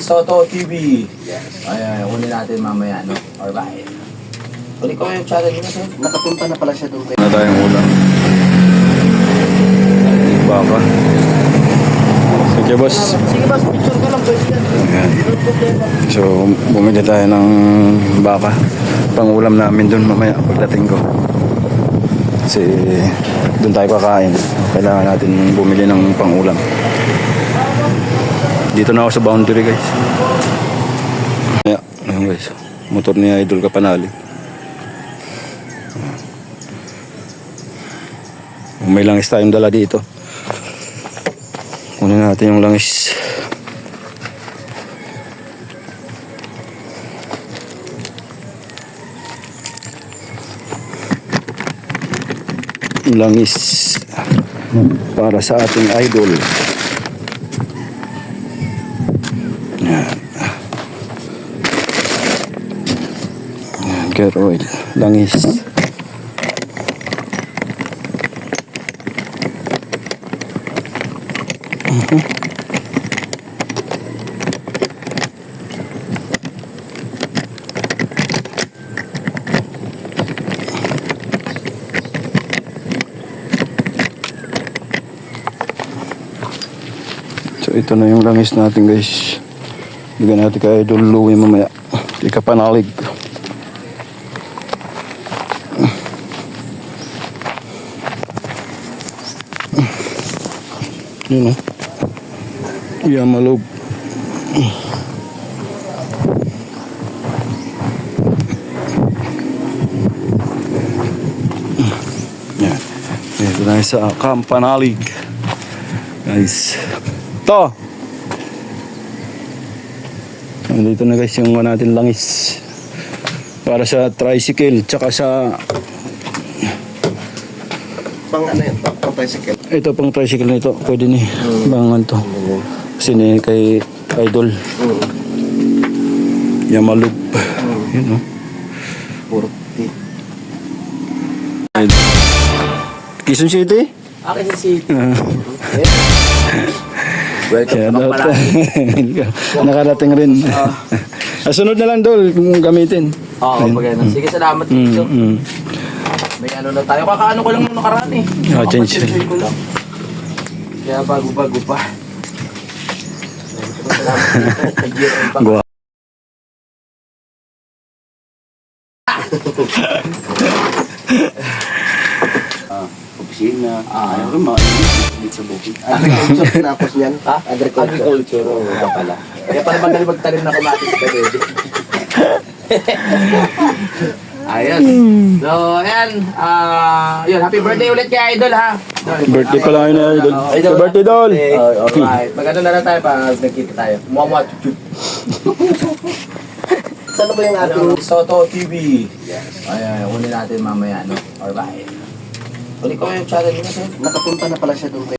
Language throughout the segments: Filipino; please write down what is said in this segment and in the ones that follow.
Soto TV. Yes. Ay, unin natin mamaya, no? Alright. Uli ko yung challenge mo, sir. Nakapunta na pala siya doon. Na tayong ulam. Baka. Sige, boss. Sige boss, picture ko lang pwede yan. Ayan. So, bumili tayo ng baka. Pangulam namin doon mamaya pagdating ko. Kasi doon tayo kakain. Kailangan natin bumili ng pangulam. Dito na ako sa boundary, guys. Ayan, guys. Motor ni Idol Kapanali. May langis tayong dala dito. Kunin natin yung langis. Langis para sa ating idol. Yan. Yan, gear oil. Langis. So ito na yung langis natin, guys. Bigyan natin kay Idol Louie mamaya. Ikapanalig. Yun o. Yamalog. Yan. Ito na sa Kampanalig. Guys. Ito. Nandito na guys yung natin langis. Para sa tricycle. Tsaka sa... Pang ano yan? Pang tricycle. Ito pang tricycle na ito. Pwede ni bangan to. Kasi ni kay Idol. Yamalog. Yun o. Puro tea. Quezon City? Akin si Kaya Welcome pala. nakarating rin. Sunod na lang Dol kung gamitin. Oo, pag-ano. Sige, salamat. May ano na tayo. Kakaano ko lang nung nakaraan eh. Change. Ko lang. Kaya bago-bago pa. Salamat. Gua. Opisina. Ayaw ko dito sa bukid. Agriculture tinapos niyan. Ha? Agriculture. Oo, pala. Kaya pala magaling magtanim na kamatis ka, baby. Ayun. So, ayan. Yun, happy birthday ulit kay Idol, ha? Birthday pala ngayon na Idol. Happy birthday Dol. Alright. Mag-ano na lang tayo pag nagkita tayo. Muamua, chuchup. Saan ba yung ating... Soto TV. Yes. Ay, unin natin mamaya, no? Alright. Uli ko yung challenge mo, sir. Nakapunta na pala siya doon kay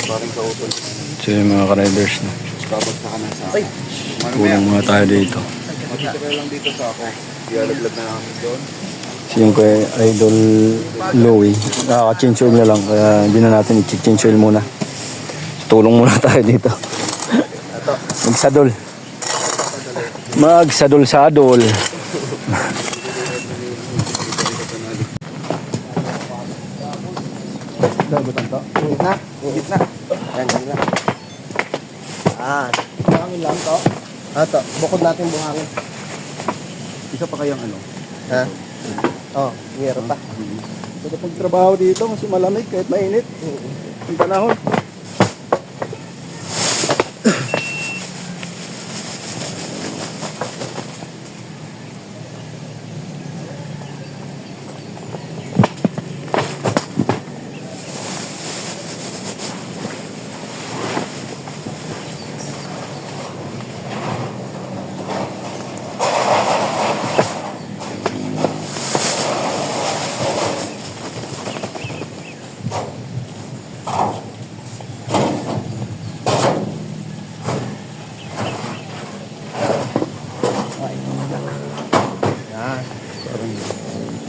Baring Kautol. So yung mga ka-riders na. Babagta ka na sa... Ay! Kulang muna tayo dito. Magkita ka lang dito sa ako. Ialaglag na namin doon. So yung kay Idol Louie, nakaka-change oil na lang. Kaya hindi na natin i-change oil muna. Tulong muna tayo dito. Magsadol. Magsadol-sadol. Gitna. Gitna. Ayan, gitna. Buhangin lang to. Ito, bukod natin buhangin. Isa pa kayang ano? Ha? Oh, meron pa. Pwede pagtrabaho dito kasi malamig kahit mainit. Yung panahon.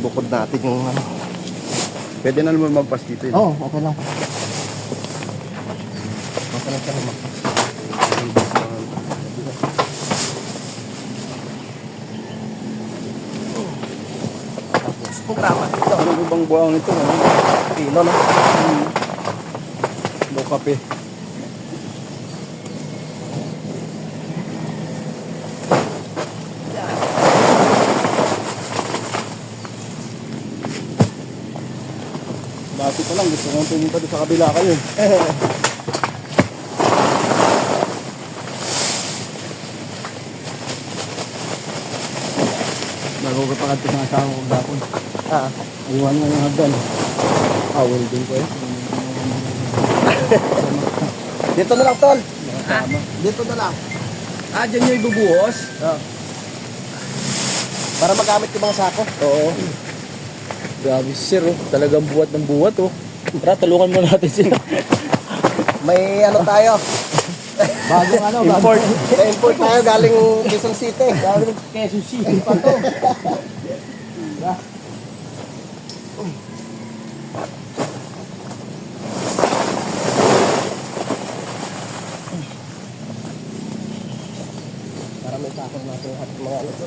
Bukod natin yung ano. Pwede na naman magpas dito yun. Oo, okay lang. Okay lang siya naman. grama ito. Ano ibang buwang ito? Ano? Kilo, no? Low kape. Dati pa lang, gusto kong pumunta doon sa kabila kayo. Bago ko pa kanto ng asawa ko dapon. Ah. Ayuhan nga yung hagdan. Awal din ko eh. Dito na lang, tol. Tama. Dito na lang. Ah, dyan nyo ibubuhos? Para magamit yung mga sako. Oo. Grabe si sir, oh. Talagang buwat ng buwat, oh. Tara, tulungan mo natin sila. May ano tayo. Bagong ano, Import. Import tayo galing Quezon City. Galing Quezon City pa to. Para may sako natin at mga ano to.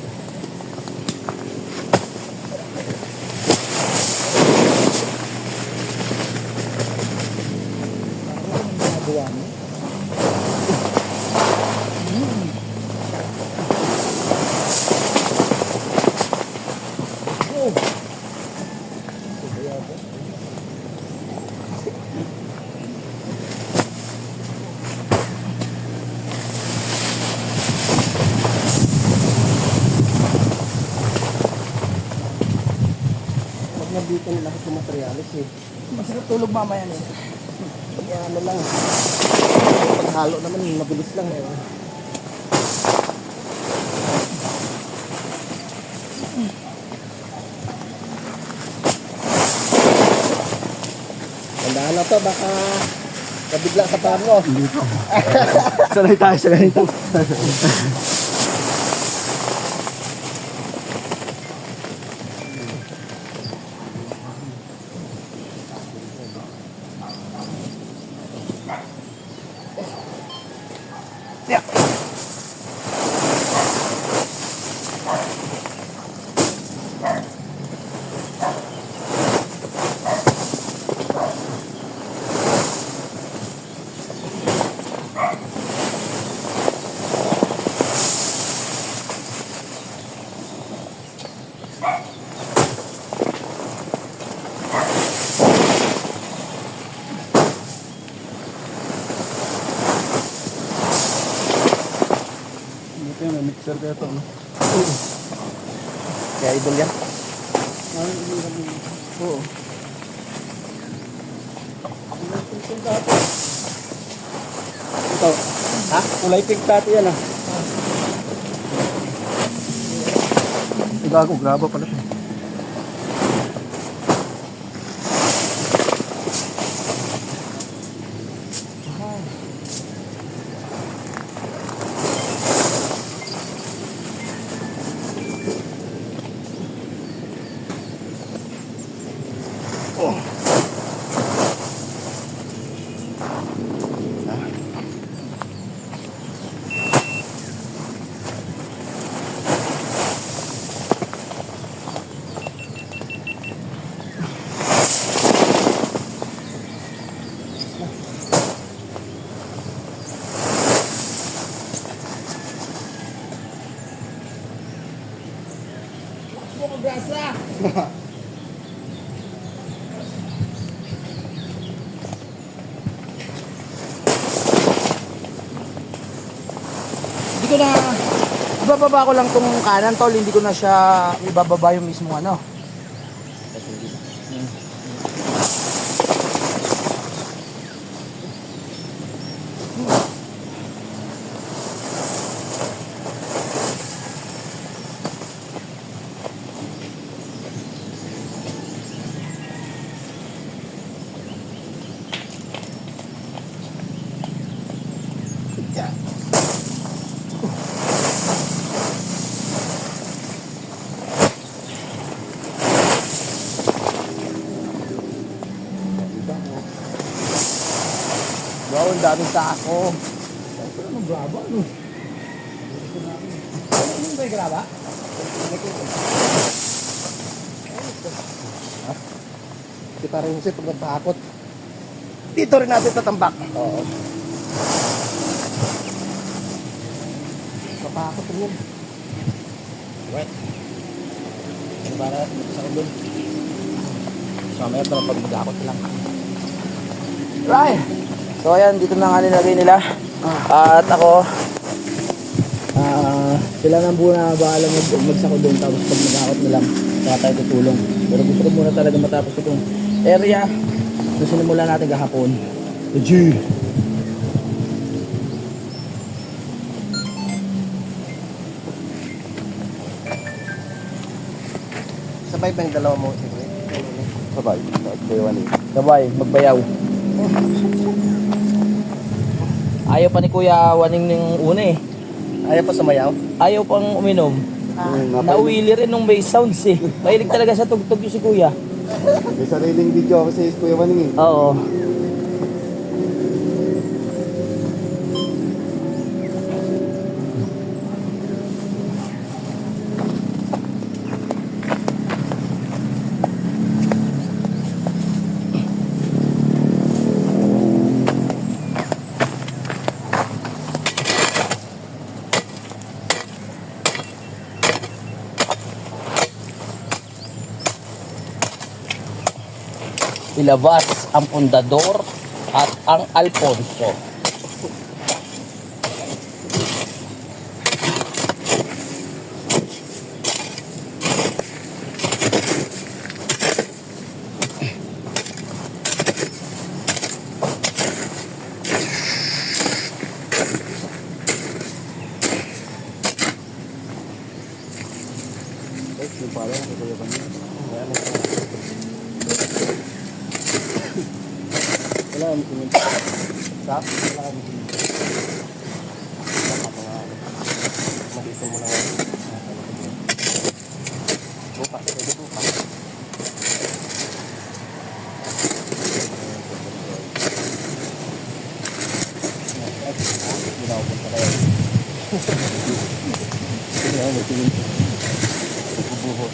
Huwag na dito nila sa materialis eh. Masarap tulog mamaya nito. Kaya ano lang. Paghalo naman, mabilis lang eh. Tandaan na to, baka kabigla sa paan mo. Sanay tayo sa ganito. Ito yung mixer kaya ito. Kaya idol yan. Oo. Ito. Ha? Kulay pink dati yan ah. Gago, graba pala siya. Hindi ko na, ibababa ko lang tong kanan, tol. Hindi ko na siya ibababa yung mismo ano. Wow, ang daming sako. Ano graba, ano? Ano ba yung graba? dito. Ha? Kasi parang yung pag natakot, dito rin natin tatambak. Oo. Natakot rin yun. Right. Ano ba na? Sa ulo. So, mamaya ito pag mag-akot lang. Right. So, ayan. Dito na nga nilagay nila. At ako, sila nang muna bahala magsako doon. Tapos pag mag-akot na lang, saka tayo tutulong. Pero gusto ko muna talaga matapos itong area na sinimula natin kahapon. G. Sabay ba yung dalawa mo? Sige. Sabay. Sabay, magbayaw. Ayaw pa ni Kuya Waning ng una eh. Ayaw pa sumayaw? Ayaw pang uminom. Nauwili rin nung may sounds eh. Mahilig talaga sa tugtog yung si Kuya. May sariling video ako sa Kuya Waning eh. Oo. Ilabas ang pundador at ang Alfonso. Wala kami siminto. Sa? Wala kami siminto. Mag-isip mo na ngayon. Bukas, pwede bukas. Ginawa ko pa kayo. Ginawa mo siminto. Bubuhot.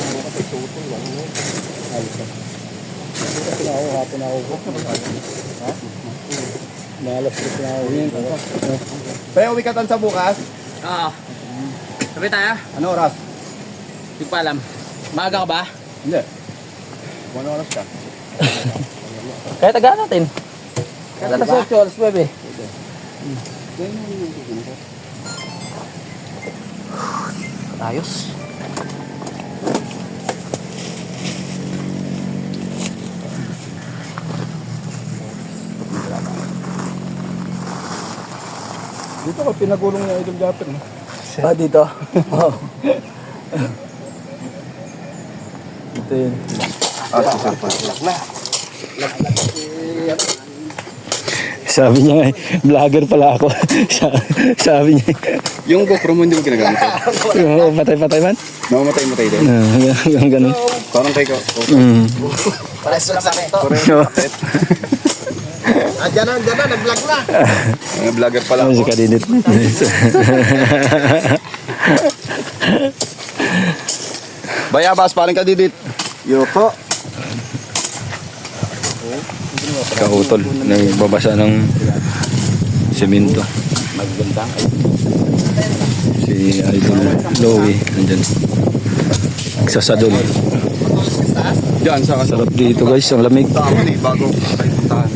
Bukas ay tutol lang. Alis na. Kasi na ako, hapon ako ko. Ha? Nalas ko na ako yun. Pero uwi ka tan sa bukas? Oo. Sabi tayo? Ano oras? Hindi ko pa alam. Maaga ka ba? Hindi. Ano oras ka? Kaya tagaan natin. Kaya alas 8, alas 9. Ayos. Dito ko pinagulong niya Idol Japper. No? Ah, dito? Oo. Ito yun. Sabi niya nga, vlogger pala ako. Sabi niya. Yung GoPro mo hindi mo ginagamit. Oo, patay-patay man. Namamatay-matay din. Yung ganun. Parang kay ko. Pares na sa akin to. Dyan na, nag-vlog na. Mga vlogger pala Ano si ako. Kadinit? Bayabas, parang kadidit. Yoko. Kautol, nagbabasa ng semento. Magandang Si Idol Louie, nandyan. Nagsasadol. Diyan sa Sarap dito guys, ang lamig. Tama ni bago tayo puntahan.